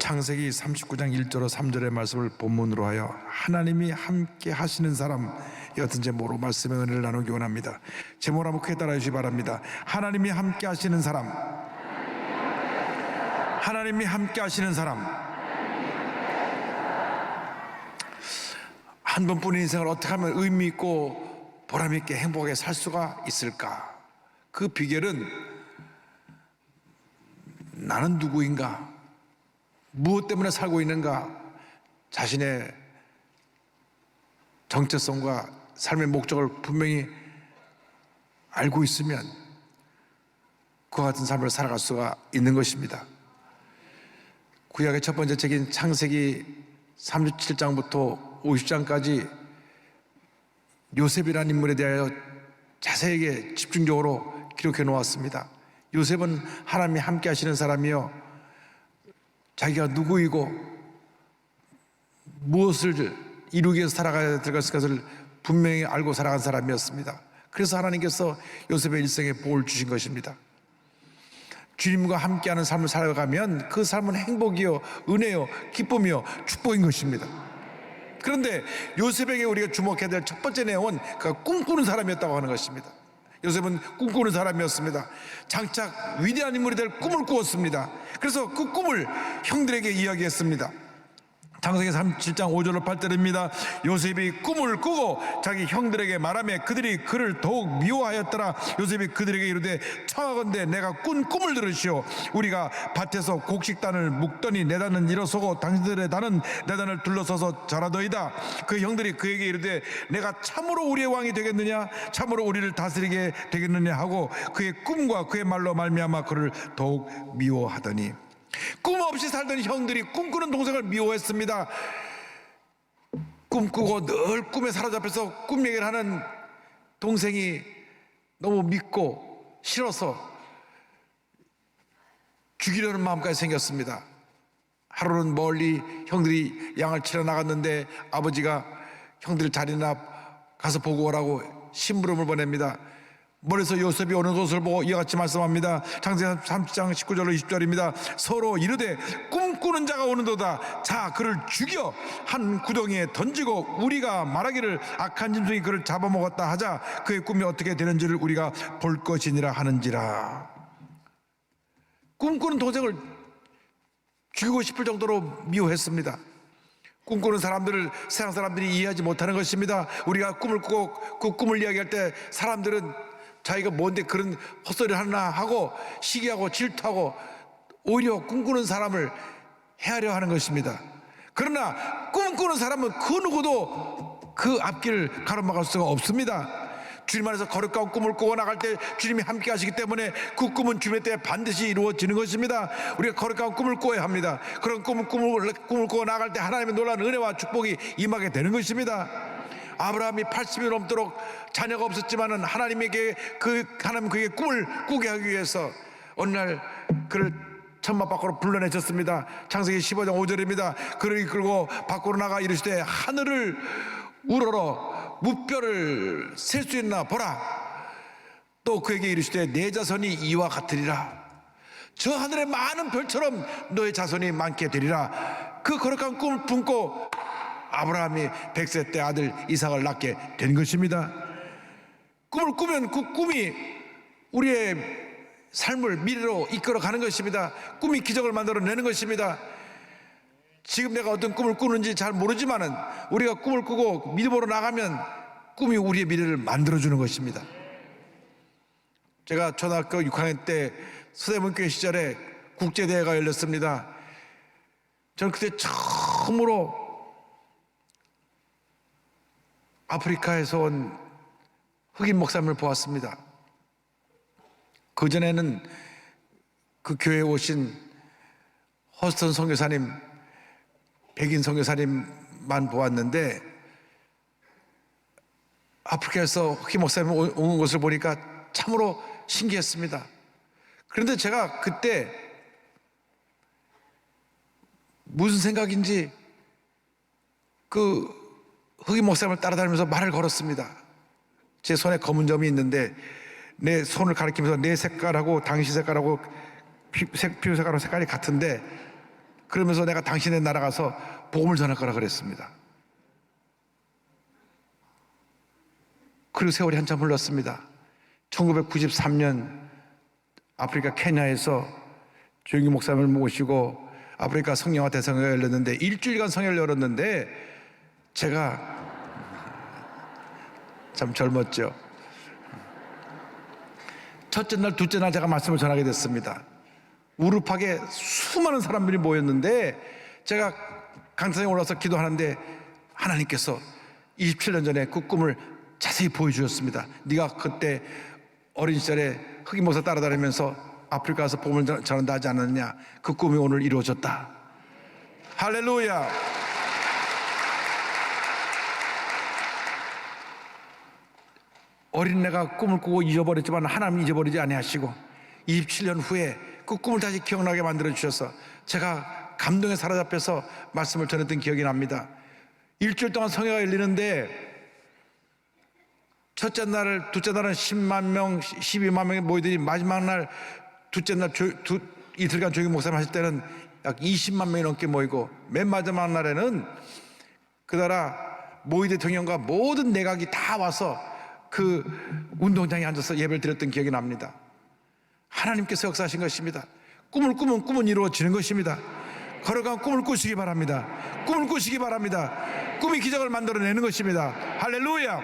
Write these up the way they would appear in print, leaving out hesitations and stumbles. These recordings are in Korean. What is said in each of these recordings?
창세기 39장 1절로 3절의 말씀을 본문으로 하여 하나님이 함께 하시는 사람 이 같은 제목으로 말씀의 은혜를 나누기 원합니다. 제목을 한번 크게 따라해 주시기 바랍니다. 하나님이 함께 하시는 사람, 하나님이 함께 하시는 사람. 한 번뿐인 인생을 어떻게 하면 의미 있고 보람 있게 행복하게 살 수가 있을까? 그 비결은 나는 누구인가? 무엇 때문에 살고 있는가? 자신의 정체성과 삶의 목적을 분명히 알고 있으면 그와 같은 삶을 살아갈 수가 있는 것입니다. 구약의 첫 번째 책인 창세기 37장부터 50장까지 요셉이라는 인물에 대하여 자세하게 집중적으로 기록해 놓았습니다. 요셉은 하나님이 함께 하시는 사람이요, 자기가 누구이고 무엇을 이루기 위해서 살아가야 될 것을 분명히 알고 살아간 사람이었습니다. 그래서 하나님께서 요셉의 일생에 복을 주신 것입니다. 주님과 함께하는 삶을 살아가면 그 삶은 행복이요, 은혜요, 기쁨이요, 축복인 것입니다. 그런데 요셉에게 우리가 주목해야 될 첫 번째 내용은 그가 꿈꾸는 사람이었다고 하는 것입니다. 요셉은 꿈꾸는 사람이었습니다. 장차 위대한 인물이 될 꿈을 꾸었습니다. 그래서 그 꿈을 형들에게 이야기했습니다. 창세기 37장 5절로 8절입니다. 요셉이 꿈을 꾸고 자기 형들에게 말하며 그들이 그를 더욱 미워하였더라. 요셉이 그들에게 이르되 청하건대 내가 꾼 꿈을 들으시오. 우리가 밭에서 곡식단을 묶더니 내 단은 일어서고 당신들의 단은 내 단을 둘러서서 자라더이다. 그 형들이 그에게 이르되 내가 참으로 우리의 왕이 되겠느냐, 참으로 우리를 다스리게 되겠느냐 하고 그의 꿈과 그의 말로 말미암아 그를 더욱 미워하더니, 꿈 없이 살던 형들이 꿈꾸는 동생을 미워했습니다. 꿈꾸고 늘 꿈에 사로잡혀서 꿈 얘기를 하는 동생이 너무 믿고 싫어서 죽이려는 마음까지 생겼습니다. 하루는 멀리 형들이 양을 치러 나갔는데 아버지가 형들 자리나 앞 가서 보고 오라고 심부름을 보냅니다. 멀리서 요셉이 오는 것을 보고 이와 같이 말씀합니다. 창세기 30장 19절로 20절입니다. 서로 이르되 꿈꾸는 자가 오는도다. 자, 그를 죽여 한 구덩이에 던지고 우리가 말하기를 악한 짐승이 그를 잡아먹었다 하자. 그의 꿈이 어떻게 되는지를 우리가 볼 것이니라 하는지라. 꿈꾸는 동생을 죽이고 싶을 정도로 미워했습니다. 꿈꾸는 사람들을 세상 사람들이 이해하지 못하는 것입니다. 우리가 꿈을 꾸고 그 꿈을 이야기할 때 사람들은 자기가 뭔데 그런 헛소리를 하나 하고 시기하고 질투하고 오히려 꿈꾸는 사람을 헤아려 하는 것입니다. 그러나 꿈꾸는 사람은 그 누구도 그 앞길을 가로막을 수가 없습니다. 주님 안에서 거룩한 꿈을 꾸고 나갈 때 주님이 함께 하시기 때문에 그 꿈은 주님의 때에 반드시 이루어지는 것입니다. 우리가 거룩한 꿈을 꾸어야 합니다. 그런 꿈을 꾸고 나갈 때 하나님의 놀라운 은혜와 축복이 임하게 되는 것입니다. 아브라함이 80이 넘도록 자녀가 없었지만은 하나님에게 하나님 그에게 꿈을 꾸게 하기 위해서 어느 날 그를 천막 밖으로 불러내셨습니다. 창세기 15장 5절입니다. 그를 이끌고 밖으로 나가 이르시되 하늘을 우러러 무뼈를 셀 수 있나 보라. 또 그에게 이르시되 내 자손이 이와 같으리라. 저 하늘의 많은 별처럼 너의 자손이 많게 되리라. 그 거룩한 꿈을 품고 아브라함이 100세 때 아들 이삭을 낳게 된 것입니다. 꿈을 꾸면 그 꿈이 우리의 삶을 미래로 이끌어가는 것입니다. 꿈이 기적을 만들어내는 것입니다. 지금 내가 어떤 꿈을 꾸는지 잘 모르지만은 우리가 꿈을 꾸고 믿음으로 나가면 꿈이 우리의 미래를 만들어주는 것입니다. 제가 초등학교 6학년 때 서대문교회 시절에 국제대회가 열렸습니다. 저는 그때 처음으로 아프리카에서 온 흑인 목사님을 보았습니다. 그전에는 그 교회에 오신 허스턴 선교사님, 백인 선교사님만 보았는데 아프리카에서 흑인 목사님 온 것을 보니까 참으로 신기했습니다. 그런데 제가 그때 무슨 생각인지 그 흑인 목사님을 따라다니면서 말을 걸었습니다. 제 손에 검은 점이 있는데 내 손을 가리키면서 내 색깔하고 당신 색깔하고 피부 색깔하고 색깔이 같은데 그러면서 내가 당신의 나라 가서 복음을 전할 거라 그랬습니다. 그리고 세월이 한참 흘렀습니다. 1993년 아프리카 케냐에서 조영기 목사님을 모시고 아프리카 성령화 대성회가 열렸는데 일주일간 성회를 열었는데 제가 참 젊었죠. 첫째 날, 둘째 날 제가 말씀을 전하게 됐습니다. 우르팍에 수많은 사람들이 모였는데 제가 강사장에 올라서 기도하는데 하나님께서 27년 전에 그 꿈을 자세히 보여주셨습니다. 네가 그때 어린 시절에 흑인 목사 따라다니면서 아프리카 가서 복음을 전한다 하지 않았느냐. 그 꿈이 오늘 이루어졌다. 할렐루야. 어린애가 꿈을 꾸고 잊어버렸지만 하나님 잊어버리지 아니하시고 27년 후에 그 꿈을 다시 기억나게 만들어 주셔서 제가 감동에 사로잡혀서 말씀을 전했던 기억이 납니다. 일주일 동안 성회가 열리는데 첫째 날, 둘째 날은 10만 명, 12만 명이 모이더니 마지막 날, 둘째 날 이틀간 조기 목사님 하실 때는 약 20만 명이 넘게 모이고 맨 마지막 날에는 그 나라 모이 대통령과 모든 내각이 다 와서 그 운동장에 앉아서 예배를 드렸던 기억이 납니다. 하나님께서 역사하신 것입니다. 꿈을 꾸면 꿈은 이루어지는 것입니다. 걸어간 꿈을 꾸시기 바랍니다. 꿈을 꾸시기 바랍니다. 꿈이 기적을 만들어내는 것입니다. 할렐루야.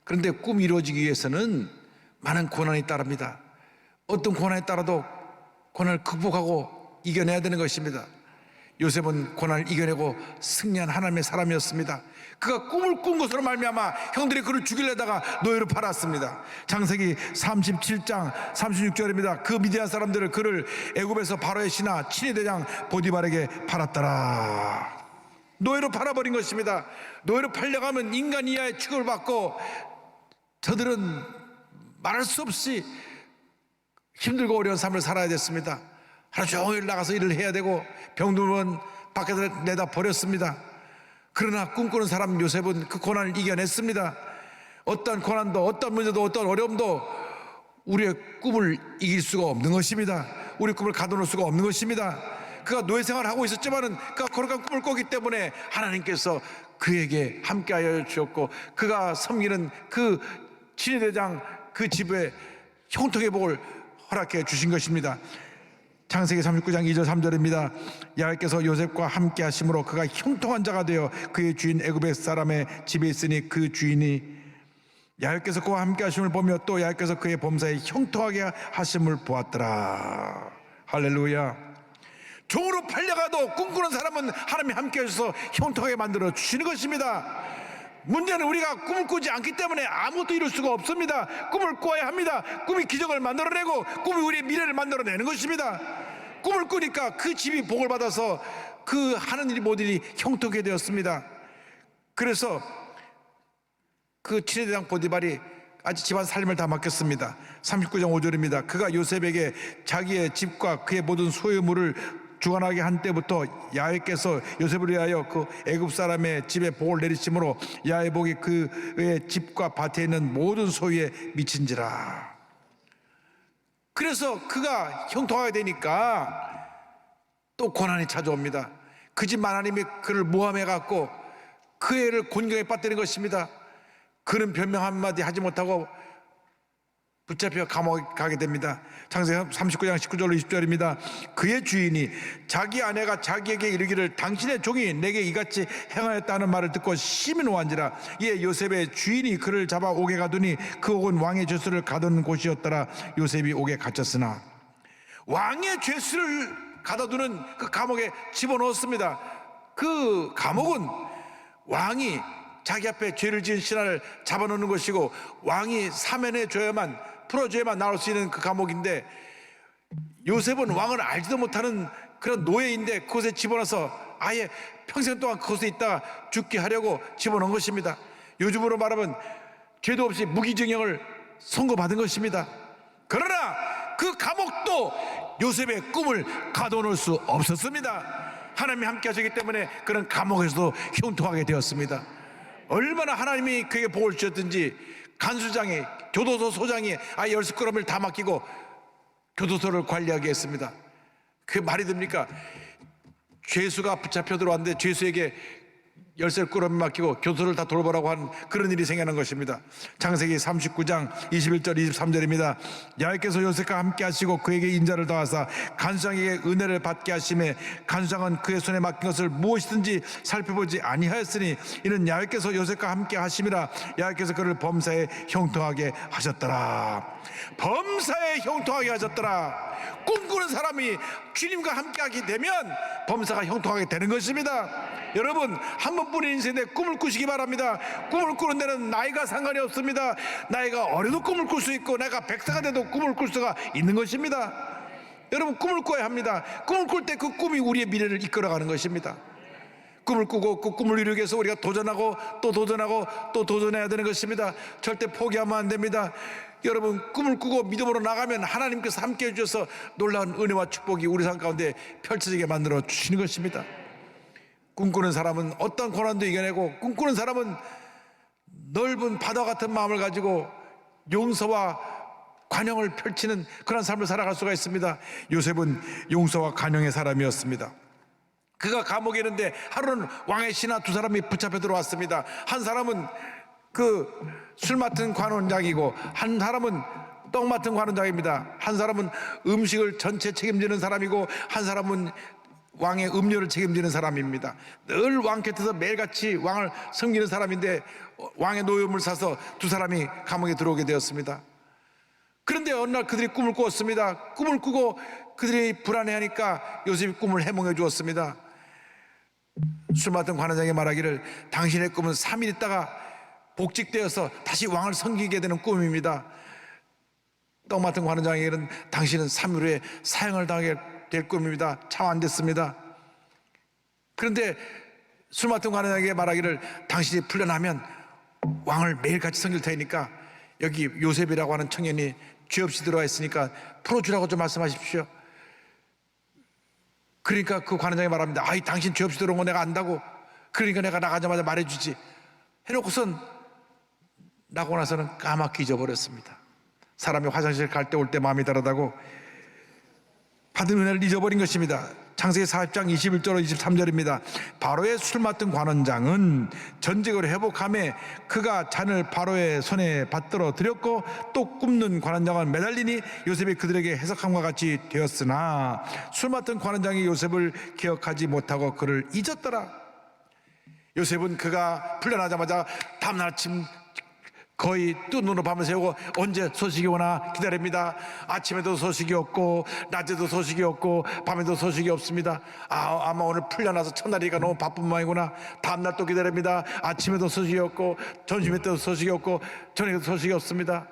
그런데 꿈이 이루어지기 위해서는 많은 고난이 따릅니다. 어떤 고난에 따라도 고난을 극복하고 이겨내야 되는 것입니다. 요셉은 고난을 이겨내고 승리한 하나님의 사람이었습니다. 그가 꿈을 꾼 것으로 말미암아 형들이 그를 죽이려다가 노예로 팔았습니다. 창세기 37장 36절입니다. 그 미디안 사람들을 그를 애굽에서 바로의 신하 친위 대장 보디발에게 팔았더라. 노예로 팔아버린 것입니다. 노예로 팔려가면 인간 이하의 취급을 받고 저들은 말할 수 없이 힘들고 어려운 삶을 살아야 됐습니다. 하루 종일 나가서 일을 해야 되고 병들면 밖에서 내다 버렸습니다. 그러나 꿈꾸는 사람 요셉은 그 고난을 이겨냈습니다. 어떤 고난도 어떤 문제도 어떤 어려움도 우리의 꿈을 이길 수가 없는 것입니다. 우리 꿈을 가둬놓을 수가 없는 것입니다. 그가 노예 생활을 하고 있었지만은 그가 거룩한 꿈을 꿨기 때문에 하나님께서 그에게 함께하여 주셨고 그가 섬기는 그 친위대장 그 집에 형통의 복을 허락해 주신 것입니다. 창세기 39장 2절 3절입니다. 야훼께서 요셉과 함께 하심으로 그가 형통한 자가 되어 그의 주인 애굽의 사람의 집에 있으니 그 주인이 야훼께서 그와 함께 하심을 보며 또 야훼께서 그의 범사에 형통하게 하심을 보았더라. 할렐루야. 종으로 팔려가도 꿈꾸는 사람은 하나님이 함께 하셔서 형통하게 만들어 주시는 것입니다. 문제는 우리가 꿈을 꾸지 않기 때문에 아무것도 이룰 수가 없습니다. 꿈을 꿔야 합니다. 꿈이 기적을 만들어내고 꿈이 우리의 미래를 만들어내는 것입니다. 꿈을 꾸니까 그 집이 복을 받아서 그 하는 일이 모든 일이 형통하게 되었습니다. 그래서 그 친위대장 보디발이 아직 집안 살림을 다 맡겼습니다. 39장 5절입니다. 그가 요셉에게 자기의 집과 그의 모든 소유물을 주관하게 한 때부터 야훼께서 요셉을 위하여 그 애굽 사람의 집에 복을 내리심으로 야훼 복이 그의 집과 밭에 있는 모든 소유에 미친지라. 그래서 그가 형통하게 되니까 또 고난이 찾아옵니다. 그 집 하나님이 그를 모함해 갖고 그 애를 곤경에 빠뜨린 것입니다. 그는 변명 한마디 하지 못하고 붙잡혀 감옥에 가게 됩니다. 창세기 39장 19절로 20절입니다. 그의 주인이 자기 아내가 자기에게 이르기를 당신의 종이 내게 이같이 행하였다는 말을 듣고 심히 노한지라. 이에 요셉의 주인이 그를 잡아 옥에 가두니 그 옥은 왕의 죄수를 가두는 곳이었더라. 요셉이 옥에 갇혔으나 왕의 죄수를 가둬두는 그 감옥에 집어넣었습니다. 그 감옥은 왕이 자기 앞에 죄를 지은 신하를 잡아놓는 것이고 왕이 사면해줘야만 풀어줘야만 나올 수 있는 그 감옥인데 요셉은 왕을 알지도 못하는 그런 노예인데 그곳에 집어넣어서 아예 평생 동안 그곳에 있다가 죽게 하려고 집어넣은 것입니다. 요즘으로 말하면 죄도 없이 무기징역을 선고받은 것입니다. 그러나 그 감옥도 요셉의 꿈을 가둬놓을 수 없었습니다. 하나님이 함께 하시기 때문에 그런 감옥에서도 형통하게 되었습니다. 얼마나 하나님이 그에게 복을 주셨든지 간수장이 교도소 소장이 아예 10사람을 다 맡기고 교도소를 관리하게 했습니다. 그게 말이 됩니까? 죄수가 붙잡혀 들어왔는데 죄수에게 열쇠를 꾸러미 맡기고 교토를 다 돌보라고 한 그런 일이 생겨난 것입니다. 창세기 39장 21절 23절입니다. 야훼께서 요셉과 함께 하시고 그에게 인자를 더하사 간수장에게 은혜를 받게 하심에 간수장은 그의 손에 맡긴 것을 무엇이든지 살펴보지 아니하였으니 이는 야훼께서 요셉과 함께 하심이라. 야훼께서 그를 범사에 형통하게 하셨더라. 범사에 형통하게 하셨더라. 꿈꾸는 사람이 주님과 함께 하게 되면 범사가 형통하게 되는 것입니다. 여러분, 한 번뿐인 인생에 꿈을 꾸시기 바랍니다. 꿈을 꾸는 데는 나이가 상관이 없습니다. 나이가 어려도 꿈을 꿀 수 있고 내가 백세가 돼도 꿈을 꿀 수가 있는 것입니다. 여러분, 꿈을 꿔야 합니다. 꿈을 꿀 때 그 꿈이 우리의 미래를 이끌어가는 것입니다. 꿈을 꾸고 그 꿈을 이루기 위해서 우리가 도전하고 또 도전하고 또 도전해야 되는 것입니다. 절대 포기하면 안 됩니다. 여러분, 꿈을 꾸고 믿음으로 나가면 하나님께서 함께 해주셔서 놀라운 은혜와 축복이 우리 삶 가운데 펼쳐지게 만들어 주시는 것입니다. 꿈꾸는 사람은 어떤 고난도 이겨내고, 꿈꾸는 사람은 넓은 바다 같은 마음을 가지고 용서와 관용을 펼치는 그런 삶을 살아갈 수가 있습니다. 요셉은 용서와 관용의 사람이었습니다. 그가 감옥에 있는데 하루는 왕의 신하 두 사람이 붙잡혀 들어왔습니다. 한 사람은 그 술 맡은 관원장이고 한 사람은 떡 맡은 관원장입니다. 한 사람은 음식을 전체 책임지는 사람이고 한 사람은 왕의 음료를 책임지는 사람입니다. 늘 왕 곁에서 매일같이 왕을 섬기는 사람인데 왕의 노여움을 사서 두 사람이 감옥에 들어오게 되었습니다. 그런데 어느 날 그들이 꿈을 꾸었습니다. 꿈을 꾸고 그들이 불안해하니까 요셉이 꿈을 해몽해 주었습니다. 술 맡은 관원장이 말하기를 당신의 꿈은 3일 있다가 복직되어서 다시 왕을 섬기게 되는 꿈입니다. 떡 맡은 관원장에게는 당신은 3일 후에 사형을 당하게 될 꿈입니다. 참 안 됐습니다. 그런데 술 맡은 관원장에게 말하기를 당신이 풀려나면 왕을 매일같이 섬길 테니까 여기 요셉이라고 하는 청년이 죄 없이 들어와 있으니까 풀어주라고 좀 말씀하십시오. 그러니까 그 관원장이 말합니다. 아이, 당신 죄 없이 들어온 거 내가 안다고. 그러니까 내가 나가자마자 말해주지 해놓고선 나고 나서는 까맣게 잊어버렸습니다. 사람이 화장실 갈 때 올 때 마음이 다르다고 받은 은혜를 잊어버린 것입니다. 창세기 40장 21절 23절입니다. 바로의 술 맡은 관원장은 전직을 회복하며 그가 잔을 바로의 손에 받들어 드렸고 또 굽는 관원장은 매달리니 요셉이 그들에게 해석함과 같이 되었으나 술 맡은 관원장이 요셉을 기억하지 못하고 그를 잊었더라. 요셉은 그가 풀려나자마자 다음날 아침 거의 뜬 눈으로 밤을 새우고 언제 소식이 오나 기다립니다. 아침에도 소식이 없고 낮에도 소식이 없고 밤에도 소식이 없습니다. 아마 오늘 풀려나서 첫날이니까 너무 바쁜 모양이구나. 다음날 또 기다립니다. 아침에도 소식이 없고 점심에 또 소식이 없고 저녁에도 소식이 없습니다.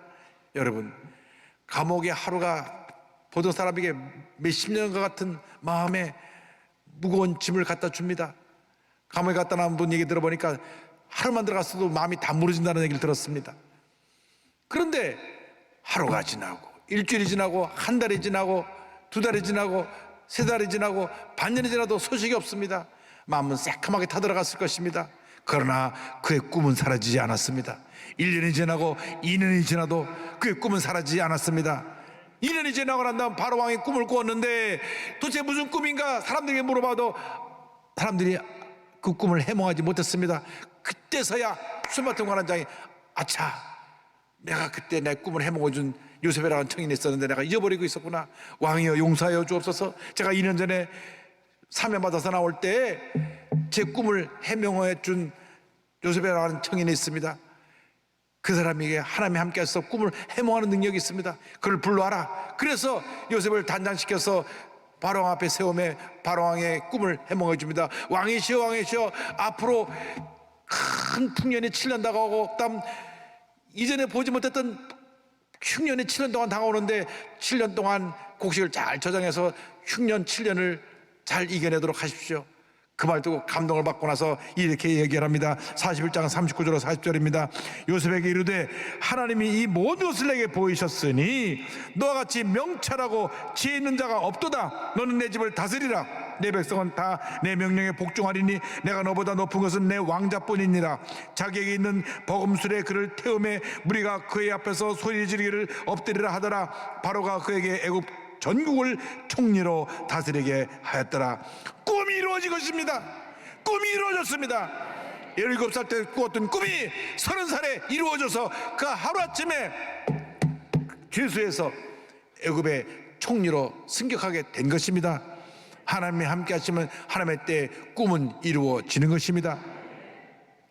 여러분, 감옥의 하루가 보던 사람에게 몇십 년과 같은 마음에 무거운 짐을 갖다 줍니다. 감옥에 갖다 놓은 분 얘기 들어보니까 하루만 들어갔어도 마음이 다 무너진다는 얘기를 들었습니다. 그런데 하루가 지나고 일주일이 지나고 한 달이 지나고 두 달이 지나고 세 달이 지나고 반년이 지나도 소식이 없습니다. 마음은 새카맣게 타들어갔을 것입니다. 그러나 그의 꿈은 사라지지 않았습니다. 1년이 지나고 2년이 지나도 그의 꿈은 사라지지 않았습니다. 2년이 지나고 난 다음 바로 왕이 꿈을 꾸었는데 도대체 무슨 꿈인가 사람들에게 물어봐도 사람들이 그 꿈을 해몽하지 못했습니다. 그때서야 술 맡은 관원장이 아차, 내가 그때 내 꿈을 해몽해 준 요셉이라는 청인이 있었는데 내가 잊어버리고 있었구나. 왕이여 용서하여 주옵소서. 제가 2년 전에 사면 받아서 나올 때 제 꿈을 해몽해 준 요셉이라는 청인이 있습니다. 그 사람에게 하나님이 함께 하셔서 꿈을 해몽하는 능력이 있습니다. 그를 불러와라. 그래서 요셉을 단장시켜서 바로왕 앞에 세우며 바로왕의 꿈을 해몽해 줍니다. 왕이시여 왕이시여, 앞으로 큰 풍년이 7년 다가오고 그다음 이전에 보지 못했던 흉년이 7년 동안 다가오는데 7년 동안 곡식을 잘 저장해서 흉년 7년을 잘 이겨내도록 하십시오. 그 말 듣고 감동을 받고 나서 이렇게 얘기를 합니다. 41장 39절 40절입니다. 요셉에게 이르되 하나님이 이 모든 것을 내게 보이셨으니 너와 같이 명철하고 지혜 있는 자가 없도다. 너는 내 집을 다스리라. 내 백성은 다 내 명령에 복종하리니 내가 너보다 높은 것은 내 왕자뿐이니라. 자기에게 있는 버금술에 그를 태우매 무리가 그의 앞에서 소리 지르기를 엎드리라 하더라. 바로가 그에게 애굽 전국을 총리로 다스리게 하였더라. 꿈이 이루어진 것입니다. 꿈이 이루어졌습니다. 17살 때 꾸었던 꿈이 30살에 이루어져서 그 하루아침에 죄수에서 애굽의 총리로 승격하게 된 것입니다. 하나님이 함께 하시면 하나님의 때에 꿈은 이루어지는 것입니다.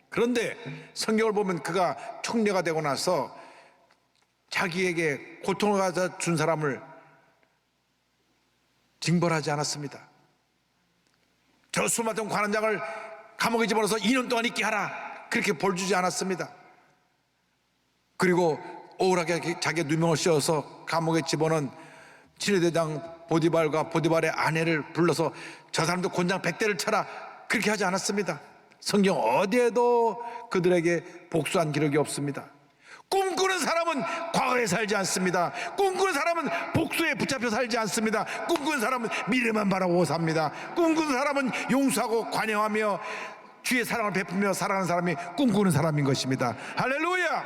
그런데 성경을 보면 그가 총리가 되고 나서 자기에게 고통을 가져 준 사람을 징벌하지 않았습니다. 저 수많은 관원장을 감옥에 집어넣어서 2년 동안 있게 하라, 그렇게 벌 주지 않았습니다. 그리고 억울하게 자기의 누명을 씌워서 감옥에 집어넣은 친위대장 보디발과 보디발의 아내를 불러서 저 사람도 곤장 100대를 쳐라, 그렇게 하지 않았습니다. 성경 어디에도 그들에게 복수한 기록이 없습니다. 꿈꾸는 사람은 과거에 살지 않습니다. 꿈꾸는 사람은 복수에 붙잡혀 살지 않습니다. 꿈꾸는 사람은 미래만 바라보고 삽니다. 꿈꾸는 사람은 용서하고 관여하며 주의 사랑을 베풀며 살아가는 사람이 꿈꾸는 사람인 것입니다. 할렐루야!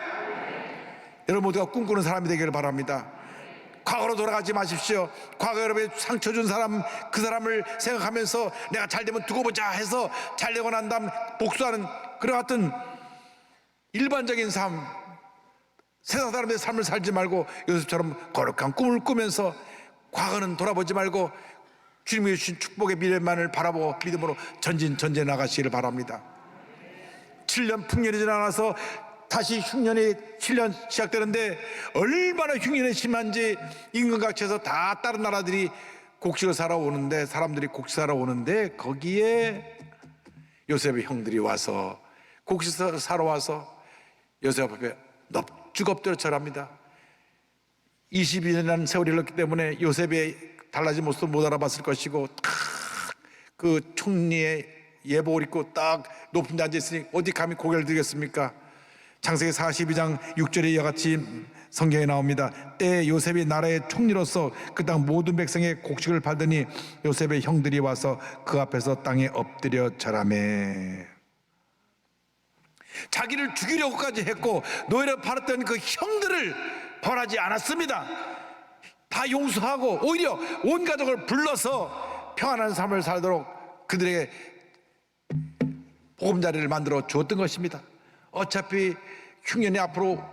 여러분 모두가 꿈꾸는 사람이 되기를 바랍니다. 과거로 돌아가지 마십시오. 과거 여러분이 상처 준 사람, 그 사람을 생각하면서 내가 잘되면 두고 보자 해서 잘되고 난 다음 복수하는 그런 같은 일반적인 삶, 세상 사람들의 삶을 살지 말고 요셉처럼 거룩한 꿈을 꾸면서 과거는 돌아보지 말고 주님이 주신 축복의 미래만을 바라보고 믿음으로 전진전제 나가시기를 바랍니다. 7년 풍년이 지나서 다시 흉년이 7년 시작되는데 얼마나 흉년이 심한지 임금각처에서 다 다른 나라들이 곡식을 사러 오는데, 사람들이 곡식 사러 오는데 거기에 요셉의 형들이 와서 곡식 사러 와서 요셉 앞에 넙죽 엎드려 절합니다. 22년이라는 세월이 흘렀기 때문에 요셉의 달라진 모습을 못 알아봤을 것이고, 그 총리의 예복을 입고 딱 높은 데 앉아있으니 어디 감히 고개를 들겠습니까? 창세기 42장 6절에 이와 같이 성경에 나옵니다. 때에 요셉이 나라의 총리로서 그 땅 모든 백성의 곡식을 받으니 요셉의 형들이 와서 그 앞에서 땅에 엎드려 절하매. 자기를 죽이려고까지 했고 노예로 팔았던 그 형들을 벌하지 않았습니다. 다 용서하고 오히려 온 가족을 불러서 평안한 삶을 살도록 그들에게 보금자리를 만들어 주었던 것입니다. 어차피 흉년이 앞으로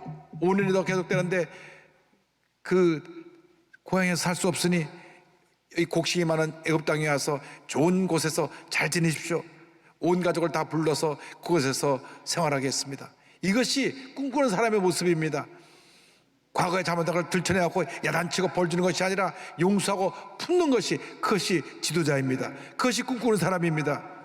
5년이 더 계속되는데 그 고향에서 살 수 없으니 이 곡식이 많은 애굽 땅에 와서 좋은 곳에서 잘 지내십시오. 온 가족을 다 불러서 그곳에서 생활하겠습니다. 이것이 꿈꾸는 사람의 모습입니다. 과거의 잘못한 걸 들춰내갖고 야단치고 벌주는 것이 아니라 용서하고 품는 것이, 그것이 지도자입니다. 그것이 꿈꾸는 사람입니다.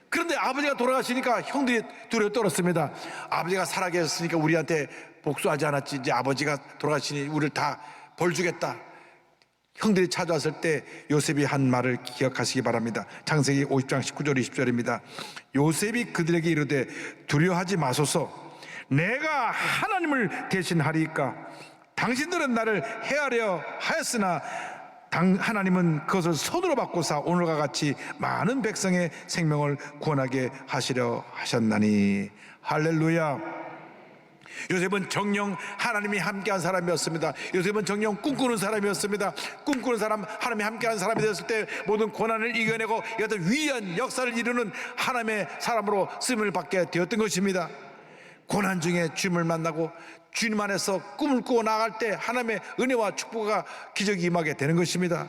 그런데 아버지가 돌아가시니까 형들이 두려워 떨었습니다. 아버지가 살아계셨으니까 우리한테 복수하지 않았지, 이제 아버지가 돌아가시니 우리를 다 벌주겠다. 형들이 찾아왔을 때 요셉이 한 말을 기억하시기 바랍니다. 창세기 50장 19절 20절입니다. 요셉이 그들에게 이르되 두려워하지 마소서, 내가 하나님을 대신하리이까. 당신들은 나를 해하려 하였으나 하나님은 그것을 손으로 바꾸사 오늘과 같이 많은 백성의 생명을 구원하게 하시려 하셨나니. 할렐루야. 요셉은 정녕 하나님이 함께한 사람이었습니다. 요셉은 정녕 꿈꾸는 사람이었습니다. 꿈꾸는 사람, 하나님이 함께한 사람이 되었을 때 모든 고난을 이겨내고 이같은 위대한 역사를 이루는 하나님의 사람으로 쓰임을 받게 되었던 것입니다. 고난 중에 주님을 만나고 주님 안에서 꿈을 꾸어 나갈 때 하나님의 은혜와 축복과 기적이 임하게 되는 것입니다.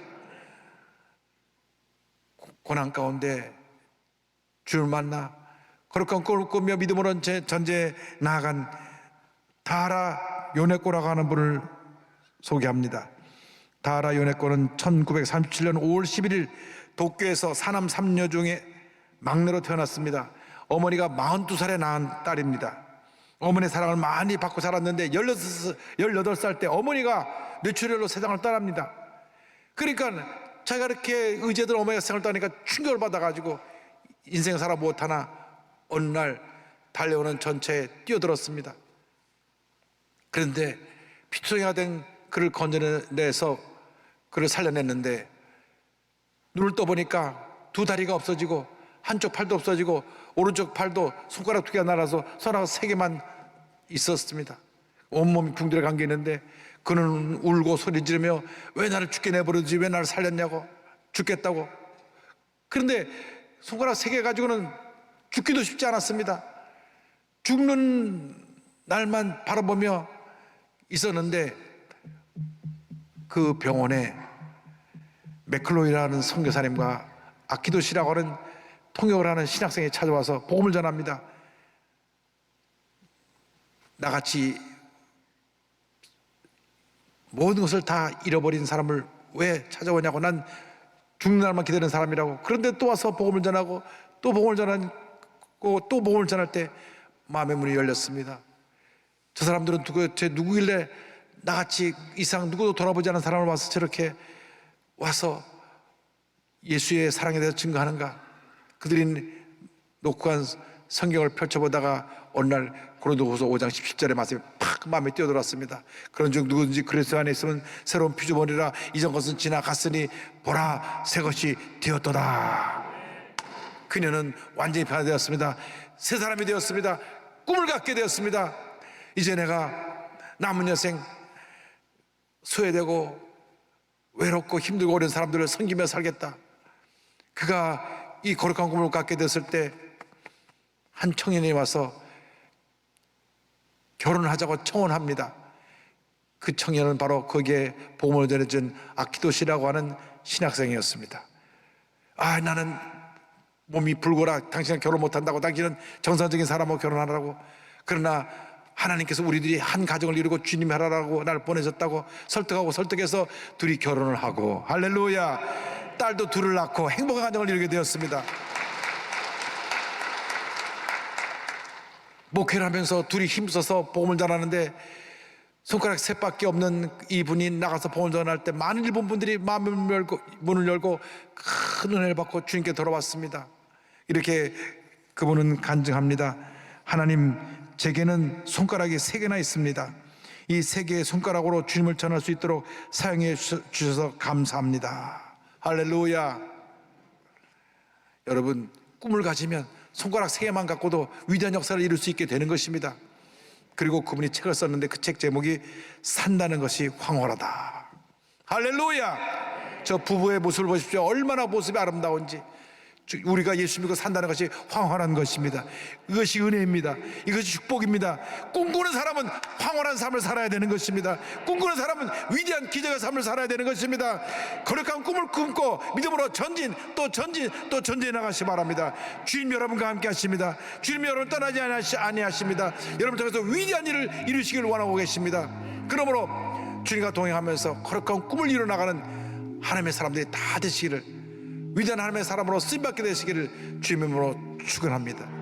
고난 가운데 주님을 만나 거룩한 꿈을 꾸며 믿음으로 전제에 나아간 다하라 요네코라고 하는 분을 소개합니다. 다하라 요네코는 1937년 5월 11일 도쿄에서 사남 3녀 중에 막내로 태어났습니다. 어머니가 42살에 낳은 딸입니다. 어머니의 사랑을 많이 받고 살았는데 18살 때 어머니가 뇌출혈로 세상을 떠납니다. 그러니까 자기가 이렇게 의지했던 어머니가 세상을 떠나니까 충격을 받아가지고 인생 살아 못하나 어느 날 달려오는 전차에 뛰어들었습니다. 그런데 피투성이가 된 그를 건져내서 그를 살려냈는데 눈을 떠보니까 두 다리가 없어지고 한쪽 팔도 없어지고 오른쪽 팔도 손가락 2개가 날아서 손가락 3개만 있었습니다. 온몸이 붕대를 감겨 있는데 그는 울고 소리 지르며 왜 나를 죽게 내버려두지, 왜 나를 살렸냐고, 죽겠다고. 그런데 손가락 3개 가지고는 죽기도 쉽지 않았습니다. 죽는 날만 바라보며 있었는데 그 병원에 맥클로이라는 선교사님과 아키도시라고 하는 통역을 하는 신학생이 찾아와서 복음을 전합니다. 나같이 모든 것을 다 잃어버린 사람을 왜 찾아오냐고, 난 죽는 날만 기다리는 사람이라고. 그런데 또 와서 복음을 전하고 또 복음을 전하고 또 복음을 전할 때 마음의 문이 열렸습니다. 저 사람들은 누구길래 나같이 이상 누구도 돌아보지 않은 사람을 와서 저렇게 와서 예수의 사랑에 대해서 증거하는가. 그들이 놓고 간 성경을 펼쳐보다가 어느 날 고린도후서 5장 17절의 말씀이 팍 마음에 뛰어들었습니다. 그런즉 누구든지 그리스도 안에 있으면 새로운 피조물이라, 이전 것은 지나갔으니 보라 새 것이 되었도다. 그녀는 완전히 변화되었습니다. 새 사람이 되었습니다. 꿈을 갖게 되었습니다. 이제 내가 남은 여생 소외되고 외롭고 힘들고 어려운 사람들을 섬기며 살겠다. 그가 이 거룩한 꿈을 갖게 됐을 때 한 청년이 와서 결혼하자고 청혼합니다. 그 청년은 바로 거기에 복음을 전해준 아키도시라고 하는 신학생이었습니다. 아, 나는 몸이 불고라, 당신은 결혼 못한다고, 당신은 정상적인 사람하고 결혼하라고. 그러나 하나님께서 우리들이 한 가정을 이루고 주님이 하라고 날 보내셨다고 설득하고 설득해서 둘이 결혼을 하고, 할렐루야, 딸도 둘을 낳고 행복한 가정을 이루게 되었습니다. 목회를 하면서 둘이 힘써서 복음을 전하는데 손가락 셋밖에 없는 이분이 나가서 복음을 전할 때 많은 일본 분들이 문을 열고 큰 은혜를 받고 주님께 돌아왔습니다. 이렇게 그분은 간증합니다. 하나님, 제게는 손가락이 3개나 있습니다. 이 3개의 손가락으로 주님을 전할 수 있도록 사용해 주셔서 감사합니다. 할렐루야. 여러분, 꿈을 가지면 손가락 3개만 갖고도 위대한 역사를 이룰 수 있게 되는 것입니다. 그리고 그분이 책을 썼는데 그 책 제목이 산다는 것이 황홀하다. 할렐루야. 저 부부의 모습을 보십시오. 얼마나 모습이 아름다운지. 우리가 예수 믿고 산다는 것이 황홀한 것입니다. 이것이 은혜입니다. 이것이 축복입니다. 꿈꾸는 사람은 황홀한 삶을 살아야 되는 것입니다. 꿈꾸는 사람은 위대한 기적의 삶을 살아야 되는 것입니다. 거룩한 꿈을 꿈고 믿음으로 전진 또 전진 또 전진해 나가시 바랍니다. 주님 여러분과 함께 하십니다. 주님 여러분 떠나지 아니하십니다. 여러분 통해서 위대한 일을 이루시길 원하고 계십니다. 그러므로 주님과 동행하면서 거룩한 꿈을 이루어나가는 하나님의 사람들이 다 되시기를, 위대한 하나님의 사람으로 쓰임받게 되시기를 주님의 이름으로 축원합니다.